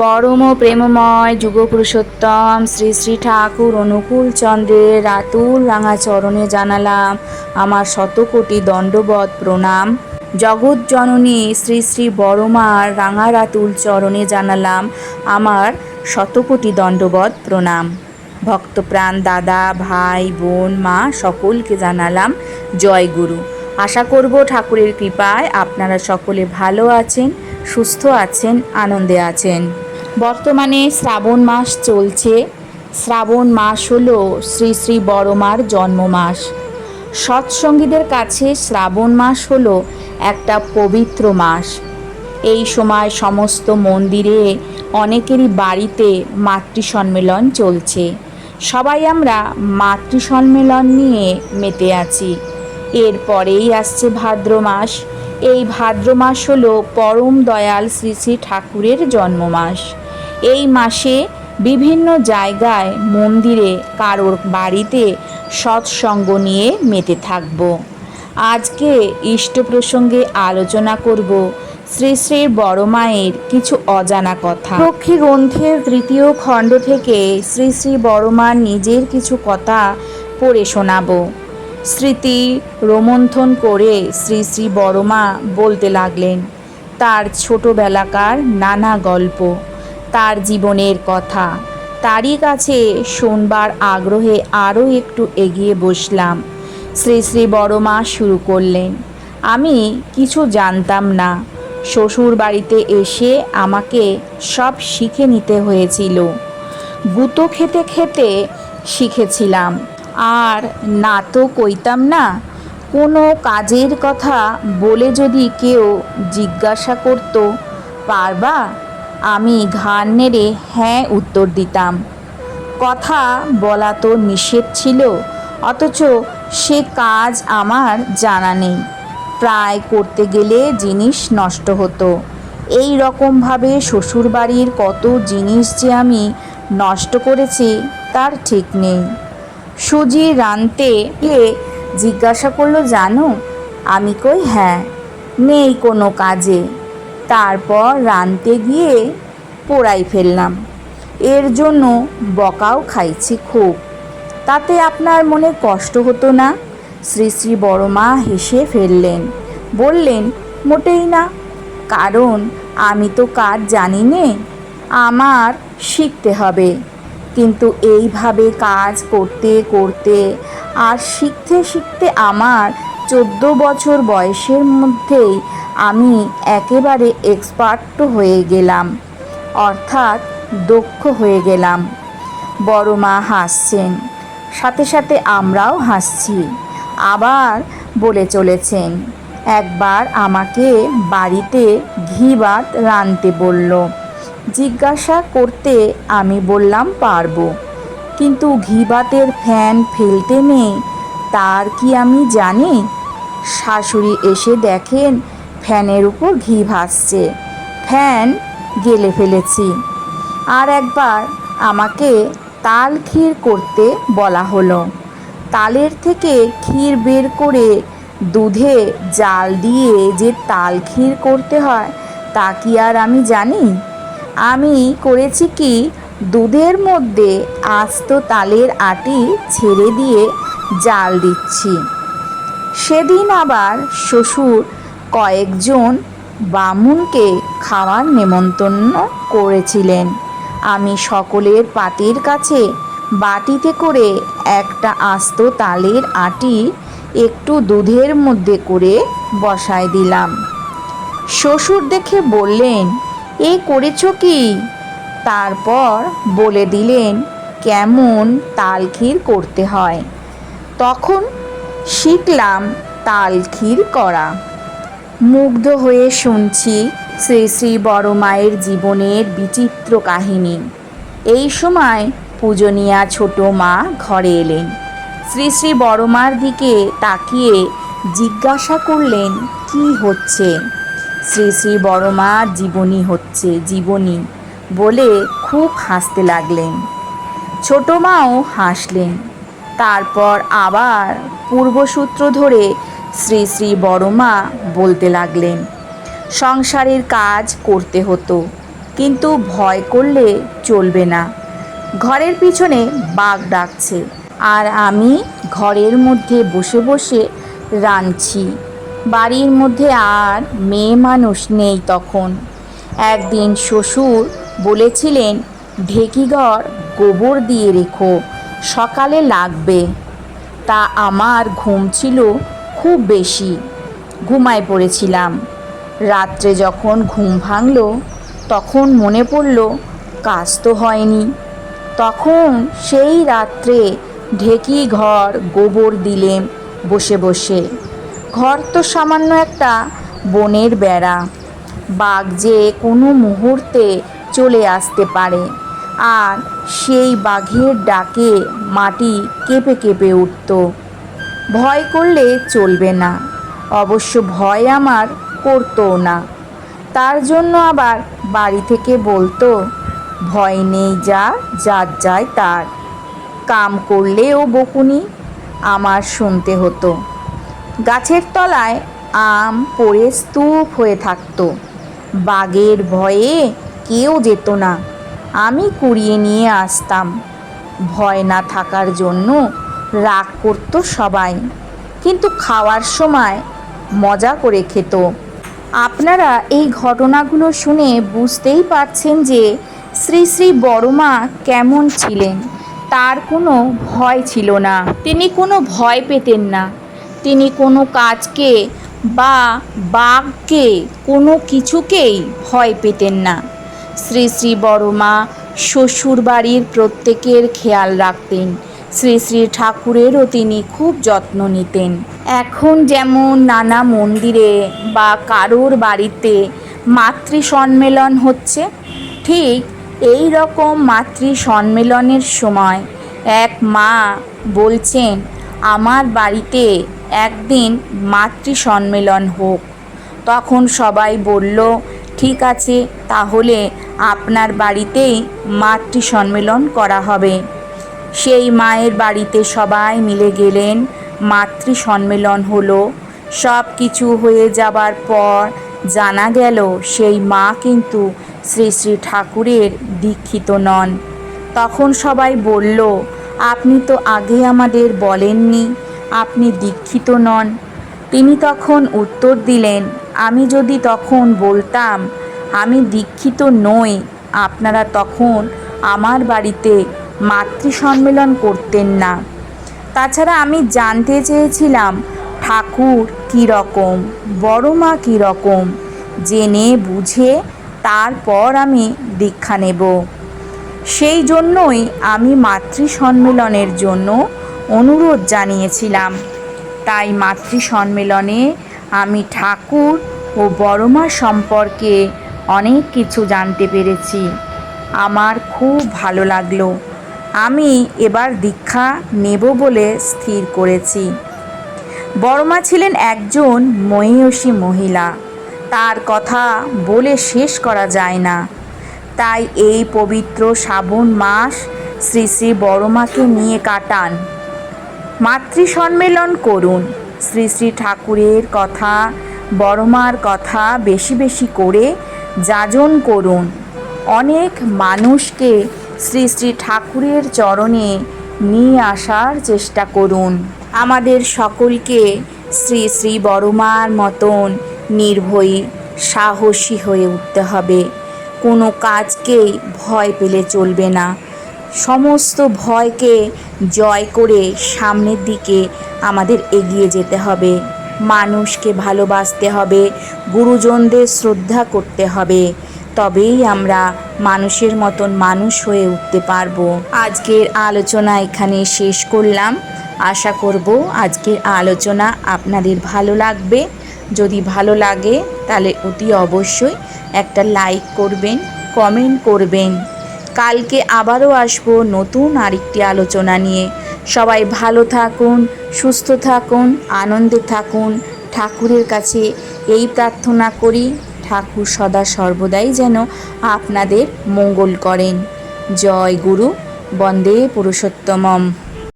পরম প্রেমময় যুগপুরুষোত্তম শ্রী শ্রী ঠাকুর অনুকূল চন্দ্রের রাতুল রাঙা চরণে জানালাম আমার শতকোটি দণ্ডবৎ প্রণাম। জগৎ জননী শ্রী শ্রী বড়মার রাঙা রাতুল চরণে জানালাম আমার শতকোটি দণ্ডবৎ প্রণাম। ভক্তপ্রাণ দাদা, ভাই, বোন, মা সকলকে জানালাম জয় গুরু। আশা করব ঠাকুরের কৃপায় আপনারা সকলে ভালো আছেন, সুস্থ আছেন, আনন্দে আছেন। বর্তমানে শ্রাবণ মাস চলছে। শ্রাবণ মাস হলো শ্রী শ্রী বড়মার জন্ম মাস। সৎসঙ্গীদের কাছে শ্রাবণ মাস হলো একটা পবিত্র মাস। এই সময় সমস্ত মন্দিরে, অনেকেরই বাড়িতে মাতৃ সম্মেলন চলছে। সবাই আমরা মাতৃ সম্মেলন নিয়ে মেতে আছি। এরপরেই আসছে ভাদ্র মাস। এই ভাদ্র মাস হলো পরম দয়াল শ্রী শ্রী ঠাকুরের জন্ম মাস। এই মাসে বিভিন্ন জায়গায় মন্দিরে, কারোর বাড়িতে সৎসঙ্গ নিয়ে মেতে থাকব। আজকে ইষ্ট প্রসঙ্গে আলোচনা করব শ্রী শ্রী বড়মায়ের কিছু অজানা কথা। রক্ষী গ্রন্থের ৩য় খণ্ড থেকে শ্রী শ্রী বড়মার নিজের কিছু কথা পড়ে শোনাব। স্মৃতি রোমন্থন করে শ্রী শ্রী বড়মা বলতে লাগলেন তার ছোটবেলাকার নানা গল্প, তার জীবনের কথা। তারই কাছে শুনবার আগ্রহে আরও একটু এগিয়ে বসলাম। শ্রী শ্রী বড়মা শুরু করলেন, আমি কিছু জানতাম না। শ্বশুর বাড়িতে এসে আমাকে সব শিখে নিতে হয়েছিল। গুঁতো খেতে খেতে শিখেছিলাম। আর না তো কইতাম না। কোনো কাজের কথা বলে যদি কেউ জিজ্ঞাসা করত, পারবা? আমি ঘাড় নেড়ে হ্যাঁ উত্তর দিতাম। কথা বলা তো নিষেধ ছিল, অথচ সে কাজ আমার জানা নেই। প্রায় করতে গেলে জিনিস নষ্ট হতো। এই রকমভাবে শ্বশুরবাড়ির কত জিনিস যে আমি নষ্ট করেছি তার ঠিক নেই। সুজি রাঁধতে গিয়ে জিজ্ঞাসা করলো, জানো? আমি কই হ্যাঁ, নেই কোনো কাজে। তারপর রাঁধতে গিয়ে পোড়াই ফেললাম। এর জন্য বকাও খাইছি খুব। তাতে আপনার মনে কষ্ট হতো না? শ্রী শ্রী বড়মা হেসে ফেললেন, বললেন, মোটেই না। কারণ আমি তো কাজ জানি নে, আমার শিখতে হবে। কিন্তু এইভাবে কাজ করতে করতে আর শিখতে শিখতে আমার 14 বছর বয়সের মধ্যেই আমি একেবারে এক্সপার্ট হয়ে গেলাম, অর্থাৎ দক্ষ হয়ে গেলাম। বড়মা হাসছেন, সাথে সাথে আমরাও হাসছি। আবার বলে চলেছেন, একবার আমাকে বাড়িতে ঘি ভাত রাঁধতে বলল। জিজ্ঞাসা করতে আমি বললাম পারবো, কিন্তু ঘি ভাতের ফ্যান ফেলতে নেই তার কি আমি জানি? শাশুড়ি এসে দেখেন ফ্যানের উপর ঘি ভাসছে, ফ্যান গেলে ফেলেছি। আর একবার আমাকে তাল ক্ষীর করতে বলা হলো। তালের থেকে ক্ষীর বের করে দুধে জাল দিয়ে যে তাল ক্ষীর করতে হয় তা কি আর আমি জানি? আমি করেছি কি, দুধের মধ্যে আস্ত তালের আটি ছেড়ে দিয়ে জাল দিচ্ছি। সেদিন আবার শ্বশুর কয়েকজন বামুনকে খাওয়ার নেমন্তন্ন করেছিলেন। আমি সকলের পাতের কাছে বাটিতে করে একটা আস্ত তালের আটি একটু দুধের মধ্যে করে বসায় দিলাম। শ্বশুর দেখে বললেন, এ করেছ কি? তারপর বলে দিলেন কেমন তাল ক্ষীর করতে হয়। তখন শিখলাম তাল ক্ষীর করা। মুগ্ধ হয়ে শুনছি শ্রী শ্রী বড়মায়ের জীবনের বিচিত্র কাহিনী। এই সময় পূজনীয়া ছোট মা ঘরে এলেন। শ্রী শ্রী বড়মার দিকে তাকিয়ে জিজ্ঞাসা করলেন, কি হচ্ছে? শ্রী শ্রী বড়মার জীবনী হচ্ছে, জীবনী বলে খুব হাসতে লাগলেন। ছোট মাও হাসলেন। তারপর আবার পূর্বসূত্র ধরে শ্রী শ্রী বড়মা বলতে লাগলেন, সংসারের কাজ করতে হতো, কিন্তু ভয় করলে চলবে না। ঘরের পিছনে বাঘ ডাকছে, আর আমি ঘরের মধ্যে বসে বসে রাঁধছি। বাড়ির মধ্যে আর মেয়ে মানুষ নেই তখন। একদিন শ্বশুর বলেছিলেন, ঢেকিঘর গোবর দিয়ে রেখো, সকালে লাগবে। তা আমার ঘুম ছিল খুব বেশি, ঘুমায় পড়েছিলাম। রাত্রে যখন ঘুম ভাঙল তখন মনে পড়ল কাজ তো হয়নি। তখন সেই রাত্রে ঢেকি ঘর গোবর দিলেম বসে বসে। ঘর তো সামান্য একটা বনের বেড়া, বাঘ যে কোনো মুহূর্তে চলে আসতে পারে, আর সেই বাঘের ডাকে মাটি কেঁপে কেঁপে উঠত। ভয় করলে চলবে না, অবশ্য ভয় আমার করতো না। তার জন্য আবার বাড়ি থেকে বলতো, ভয় নেই যার, যার যায় তার। কাম করলেও বকুনি আমার শুনতে হতো। গাছের তলায় আম পড়ে স্তূপ হয়ে থাকতো, বাঘের ভয়ে কেউ যেত না, আমি কুড়িয়ে নিয়ে আসতাম। ভয় না থাকার জন্য রাগ করতো সবাই, কিন্তু খাওয়ার সময় মজা করে খেত। আপনারা এই ঘটনাগুলো শুনে বুঝতেই পারছেন যে শ্রী শ্রী বড়মা কেমন ছিলেন। তার কোনো ভয় ছিল না, তিনি কোনো ভয় পেতেন না। তিনি কোনো কাজকে বা বাঘকে, কোনো কিছুকেই ভয় পেতেন না। শ্রী শ্রী বড়মা শ্বশুর বাড়ির প্রত্যেকের খেয়াল রাখতেন। শ্রী শ্রী ঠাকুরেরও তিনি খুব যত্ন নিতেন। এখন যেমন নানা মন্দিরে বা কারোর বাড়িতে মাতৃ সম্মেলন হচ্ছে, ঠিক এই রকম মাতৃ সম্মেলনের সময় এক মা বলছেন, আমার বাড়িতে একদিন মাতৃ সম্মেলন হোক। তখন সবাই বলল, ঠিক আছে, তাহলে আপনার বাড়িতেই মাতৃ সম্মেলন করা হবে। সেই মায়ের বাড়িতে সবাই মিলে গেলেন, মাতৃ সম্মেলন হলো। সব কিছু হয়ে যাবার পর জানা গেল সেই মা কিন্তু শ্রী শ্রী ঠাকুরের দীক্ষিত নন। তখন সবাই বলল, আপনি তো আগে আমাদের বলেননি আপনি দীক্ষিত নন। তিনি তখন উত্তর দিলেন, আমি যদি তখন বলতাম আমি দীক্ষিত নই, আপনারা তখন আমার বাড়িতে মাতৃ সম্মেলন করতেন না। তাছাড়া আমি জানতে চেয়েছিলাম ঠাকুর কীরকম, বড়মা কীরকম, জেনে বুঝে তারপর আমি দীক্ষা নেব। সেই জন্যই আমি মাতৃ সম্মেলনের জন্য অনুরোধ জানিয়েছিলাম। তাই মাতৃ সম্মেলনে আমি ঠাকুর ও বড়মা সম্পর্কে অনেক কিছু জানতে পেরেছি। আমার খুব ভালো লাগলো। আমি এবার দীক্ষা নেব বলে স্থির করেছি। বড়মা ছিলেন একজন মহীয়সী মহিলা, তার কথা বলে শেষ করা যায় না। তাই এই পবিত্র শ্রাবণ মাস শ্রী শ্রী বড়মাকে নিয়ে কাটান, মাতৃ সম্মেলন করুন, শ্রী শ্রী ঠাকুরের কথা, বড়মার কথা বেশি বেশি করে যাজন করুন। অনেক মানুষকে শ্রী শ্রী ঠাকুরের চরণে নিয়ে আসার চেষ্টা করুন। আমাদের সকলকে শ্রী শ্রী বড়মার মতন নির্ভয়ী, সাহসী হয়ে উঠতে হবে। কোনো কাজকেই ভয় পেলে চলবে না। সমস্ত ভয়কে জয় করে সামনের দিকে আমাদের এগিয়ে যেতে হবে। মানুষকে ভালোবাসতে হবে, গুরুজনদের শ্রদ্ধা করতে হবে, তবেই আমরা মানুষের মতন মানুষ হয়ে উঠতে পারবো। আজকের আলোচনা এখানে শেষ করলাম। আশা করব আজকের আলোচনা আপনাদের ভালো লাগবে। যদি ভালো লাগে তাহলে অতি অবশ্যই একটা লাইক করবেন, কমেন্ট করবেন। কালকে আবারও আসবো নতুন আরেকটি আলোচনা নিয়ে। সবাই ভালো থাকুন, সুস্থ থাকুন, আনন্দে থাকুন। ঠাকুরের কাছে এই প্রার্থনা করি, ঠাকুর সদা সর্বদাই যেন আপনাদের মঙ্গল করেন। জয় গুরু, বন্দে পুরুষোত্তমম।